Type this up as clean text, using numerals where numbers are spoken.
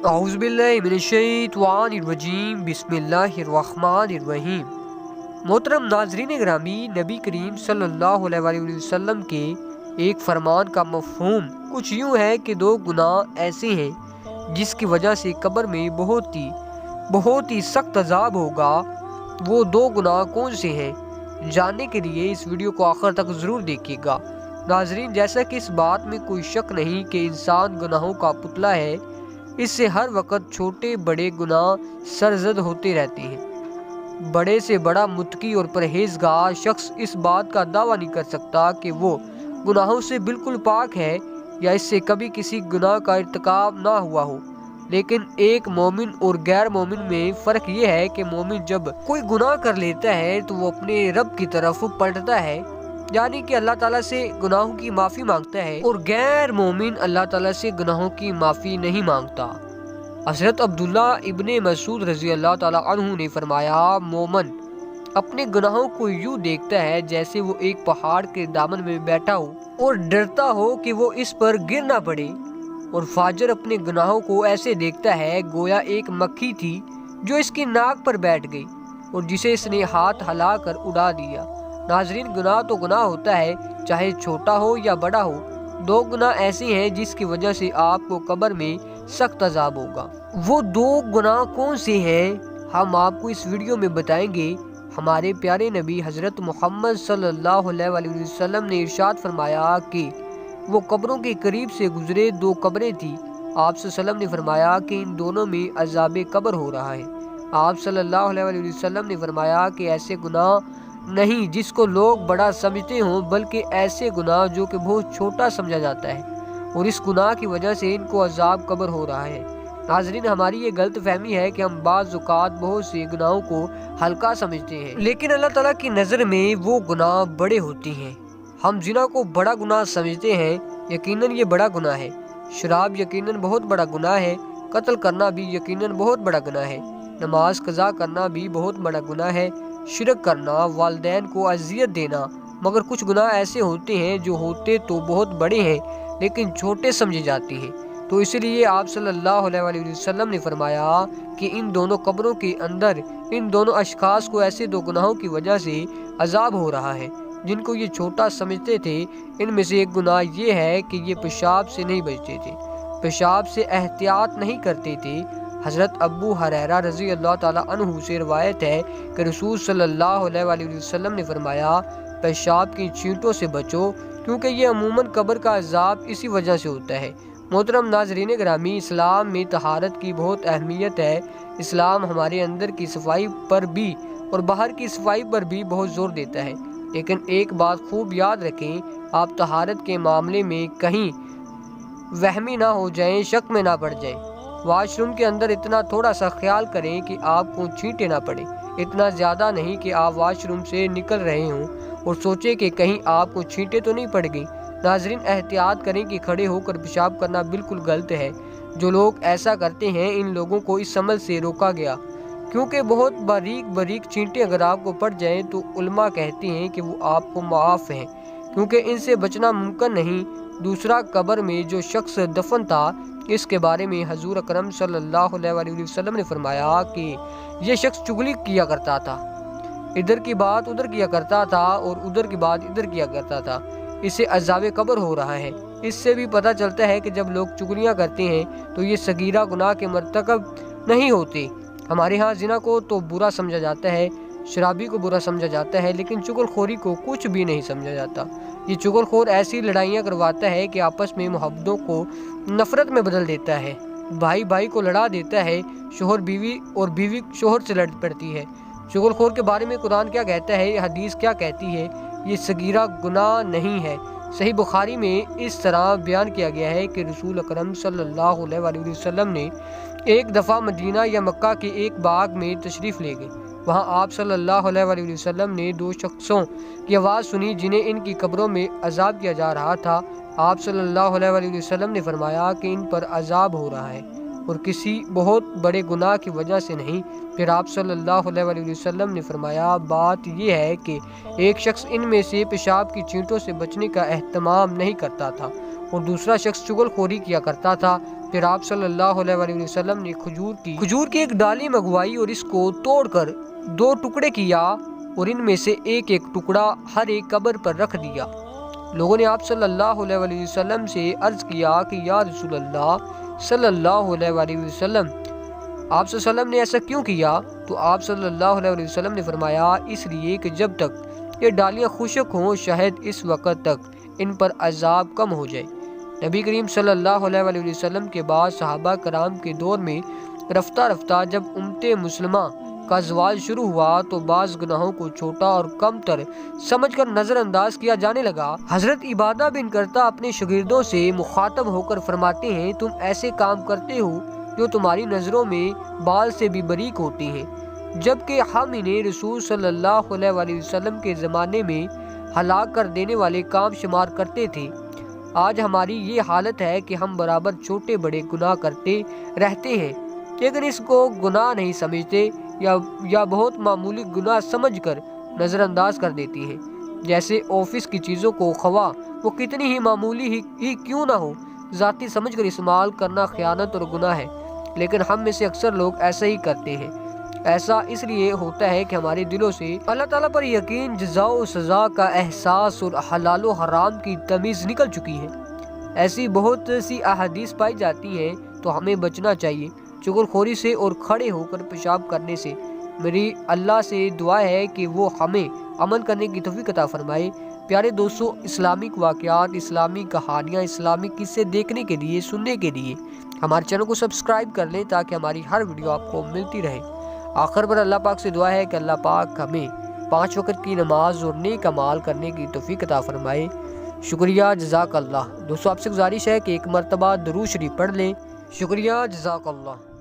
اعوذ باللہ من الشیطان الرجیم بسم اللہ الرحمن الرحیم۔ محترم ناظرین گرامی، نبی کریم صلی اللہ علیہ وسلم کے ایک فرمان کا مفہوم کچھ یوں ہے کہ دو گناہ ایسے ہیں جس کی وجہ سے قبر میں بہت ہی سخت عذاب ہوگا۔ وہ دو گناہ کون سے ہیں؟ جاننے کے لیے اس ویڈیو کو آخر تک ضرور دیکھیے گا۔ ناظرین، جیسا کہ اس بات میں کوئی شک نہیں کہ انسان گناہوں کا پتلا ہے، اس سے ہر وقت چھوٹے بڑے گناہ سرزد ہوتے رہتے ہیں۔ بڑے سے بڑا متقی اور پرہیزگار شخص اس بات کا دعویٰ نہیں کر سکتا کہ وہ گناہوں سے بالکل پاک ہے یا اس سے کبھی کسی گناہ کا ارتکاب نہ ہوا ہو۔ لیکن ایک مومن اور غیر مومن میں فرق یہ ہے کہ مومن جب کوئی گناہ کر لیتا ہے تو وہ اپنے رب کی طرف پلٹتا ہے، یعنی کہ اللہ تعالیٰ سے گناہوں کی معافی مانگتا ہے، اور غیر مومن اللہ تعالیٰ سے گناہوں کی معافی نہیں مانگتا۔ حضرت عبداللہ ابن مسعود رضی اللہ تعالیٰ عنہ نے فرمایا، مومن اپنے گناہوں کو یوں دیکھتا ہے جیسے وہ ایک پہاڑ کے دامن میں بیٹھا ہو اور ڈرتا ہو کہ وہ اس پر گر نہ پڑے، اور فاجر اپنے گناہوں کو ایسے دیکھتا ہے گویا ایک مکھی تھی جو اس کی ناک پر بیٹھ گئی اور جسے اس نے ہاتھ ہلا کر اڑا دیا۔ ناظرین، گناہ تو گناہ ہوتا ہے، چاہے چھوٹا ہو یا بڑا ہو۔ دو گناہ ایسے ہیں جس کی وجہ سے آپ کو قبر میں سخت عذاب ہوگا۔ وہ دو گناہ کون سے ہیں ہم آپ کو اس ویڈیو میں بتائیں گے۔ ہمارے پیارے نبی حضرت محمد صلی اللہ علیہ وسلم نے ارشاد فرمایا کہ وہ قبروں کے قریب سے گزرے، دو قبریں تھیں۔ آپ صلی اللہ علیہ وسلم نے فرمایا کہ ان دونوں میں عذاب قبر ہو رہا ہے۔ آپ صلی اللہ علیہ وسلم نے فرمایا کہ ایسے گناہ نہیں جس کو لوگ بڑا سمجھتے ہوں، بلکہ ایسے گناہ جو کہ بہت چھوٹا سمجھا جاتا ہے، اور اس گناہ کی وجہ سے ان کو عذاب قبر ہو رہا ہے۔ ناظرین، ہماری یہ غلط فہمی ہے کہ ہم بعض اوقات بہت سے گناہوں کو ہلکا سمجھتے ہیں، لیکن اللہ تعالیٰ کی نظر میں وہ گناہ بڑے ہوتے ہیں۔ ہم زنا کو بڑا گناہ سمجھتے ہیں، یقیناً یہ بڑا گناہ ہے۔ شراب یقیناً بہت بڑا گناہ ہے۔ قتل کرنا بھی یقیناً بہت بڑا گناہ ہے۔ نماز قضا کرنا بھی بہت بڑا گناہ ہے۔ شرک کرنا، والدین کو اذیت دینا، مگر کچھ گناہ ایسے ہوتے ہیں جو ہوتے تو بہت بڑے ہیں لیکن چھوٹے سمجھے جاتے ہیں۔ تو اس لیے آپ صلی اللہ علیہ وسلم نے فرمایا کہ ان دونوں قبروں کے اندر ان دونوں اشخاص کو ایسے دو گناہوں کی وجہ سے عذاب ہو رہا ہے جن کو یہ چھوٹا سمجھتے تھے۔ ان میں سے ایک گناہ یہ ہے کہ یہ پیشاب سے نہیں بچتے تھے، پیشاب سے احتیاط نہیں کرتے تھے۔ حضرت ابو ہریرہ رضی اللہ تعالیٰ عنہ سے روایت ہے کہ رسول صلی اللہ علیہ وسلم نے فرمایا، پیشاب کی چھینٹوں سے بچو، کیونکہ یہ عموماً قبر کا عذاب اسی وجہ سے ہوتا ہے۔ محترم ناظرین گرامی، اسلام میں طہارت کی بہت اہمیت ہے۔ اسلام ہمارے اندر کی صفائی پر بھی اور باہر کی صفائی پر بھی بہت زور دیتا ہے، لیکن ایک بات خوب یاد رکھیں، آپ طہارت کے معاملے میں کہیں وہمی نہ ہو جائیں، شک میں نہ پڑ جائیں۔ واش روم کے اندر اتنا تھوڑا سا خیال کریں کہ آپ کو چھینٹے نہ پڑیں، اتنا زیادہ نہیں کہ آپ واش روم سے نکل رہے ہوں اور سوچیں کہ کہیں آپ کو چھینٹے تو نہیں پڑ گئی۔ ناظرین، احتیاط کریں کہ کھڑے ہو کر پیشاب کرنا بالکل غلط ہے۔ جو لوگ ایسا کرتے ہیں ان لوگوں کو اس عمل سے روکا گیا، کیونکہ بہت باریک چھینٹے اگر آپ کو پڑ جائیں تو علماء کہتے ہیں کہ وہ آپ کو معاف ہیں، کیونکہ ان سے بچنا ممکن نہیں۔ دوسرا، قبر میں جو شخص دفن تھا، اس کے بارے میں حضور اکرم صلی اللہ علیہ وسلم نے فرمایا کہ یہ شخص چغلی کیا کرتا تھا، ادھر کی بات ادھر کیا کرتا تھا اور ادھر کی بات ادھر کیا کرتا تھا، اسے عذاب قبر ہو رہا ہے۔ اس سے بھی پتہ چلتا ہے کہ جب لوگ چغلیاں کرتے ہیں تو یہ صغیرہ گناہ کے مرتکب نہیں ہوتے۔ ہمارے ہاں زنا کو تو برا سمجھا جاتا ہے، شرابی کو برا سمجھا جاتا ہے، لیکن چغل خوری کو کچھ بھی نہیں سمجھا جاتا۔ یہ چغل خور ایسی لڑائیاں کرواتا ہے کہ آپس میں محبتوں کو نفرت میں بدل دیتا ہے، بھائی بھائی کو لڑا دیتا ہے، شوہر بیوی اور بیوی شوہر سے لڑ پڑتی ہے۔ چغل خور کے بارے میں قرآن کیا کہتا ہے، حدیث کیا کہتی ہے؟ یہ صغیرہ گناہ نہیں ہے۔ صحیح بخاری میں اس طرح بیان کیا گیا ہے کہ رسول اکرم صلی اللہ علیہ وسلم نے ایک دفعہ مدینہ یا مکہ کے ایک باغ میں تشریف لے گئے۔ وہاں آپ صلی اللہ علیہ وسلم نے دو شخصوں کی آواز سنی جنہیں ان کی قبروں میں عذاب کیا جا رہا تھا۔ آپ صلی اللہ علیہ وسلم نے فرمایا کہ ان پر عذاب ہو رہا ہے۔ اور کسی بہت بڑے گناہ کی وجہ سے نہیں۔ پھر آپ صلی اللہ علیہ وسلم نے فرمایا بات یہ ہے کہ ایک شخص ان میں سے پیشاب کی چینٹوں سے بچنے کا اہتمام نہیں کرتا تھا اور دوسرا شخص چغل خوری کیا کرتا تھا۔ پھر آپ صلی اللہ علیہ وسلم نے کھجور کی ایک ڈالی منگوائی اور اس کو توڑ کر 2 ٹکڑے کیا اور ان میں سے ایک ایک ٹکڑا ہر ایک قبر پر رکھ دیا۔ لوگوں نے آپ صلی اللہ علیہ وسلم سے عرض کیا کہ یا رسول اللہ صلی اللہ علیہ وسلم، آپ صلی اللہ علیہ وسلم نے ایسا کیوں کیا؟ تو آپ صلی اللہ علیہ وسلم نے فرمایا اس لیے کہ جب تک یہ ڈالیاں خشک ہوں شاید اس وقت تک ان پر عذاب کم ہو جائے۔ نبی کریم صلی اللہ علیہ وسلم کے بعد صحابہ کرام کے دور میں رفتہ رفتہ جب امت مسلمہ کا زوال شروع ہوا تو بعض گناہوں کو چھوٹا اور کم تر سمجھ کر نظر انداز کیا جانے لگا۔ حضرت عبادہ بن کرتا اپنے شاگردوں سے مخاطب ہو کر فرماتے ہیں تم ایسے کام کرتے ہو جو تمہاری نظروں میں بال سے بھی باریک ہوتی ہیں، جبکہ ہم انہیں رسول صلی اللہ علیہ وسلم کے زمانے میں ہلاک کر دینے والے کام شمار کرتے تھے۔ آج ہماری یہ حالت ہے کہ ہم برابر چھوٹے بڑے گناہ کرتے رہتے ہیں لیکن اس کو گناہ نہیں سمجھتے یا بہت معمولی گناہ سمجھ کر نظر انداز کر دیتی ہیں، جیسے آفس کی چیزوں کو خواہ وہ کتنی ہی معمولی ہی کیوں نہ ہو ذاتی سمجھ کر استعمال کرنا خیانت اور گناہ ہے، لیکن ہم میں سے اکثر لوگ ایسا ہی کرتے ہیں۔ ایسا اس لیے ہوتا ہے کہ ہمارے دلوں سے اللہ تعالیٰ پر یقین، جزا و سزا کا احساس اور حلال و حرام کی تمیز نکل چکی ہے۔ ایسی بہت سی احادیث پائی جاتی ہیں تو ہمیں بچنا چاہیے چغل خوری سے اور کھڑے ہو کر پیشاب کرنے سے۔ میری اللہ سے دعا ہے کہ وہ ہمیں عمل کرنے کی توفیق عطا فرمائے۔ پیارے دوستو، اسلامک واقعات، اسلامی کہانیاں، اسلامی قصے دیکھنے کے لیے، سننے کے لیے ہمارے چینل کو سبسکرائب کر لیں تاکہ ہماری ہر ویڈیو آپ کو ملتی رہے۔ آخر پر اللہ پاک سے دعا ہے کہ اللہ پاک ہمیں 5 وقت کی نماز اور نیک اعمال کرنے کی توفیق عطا فرمائے۔ شکریہ، جزاک اللہ۔ دوستو آپ سے گزارش ہے کہ ایک مرتبہ درود شریف پڑھ لیں۔ شکریہ، جزاک اللہ۔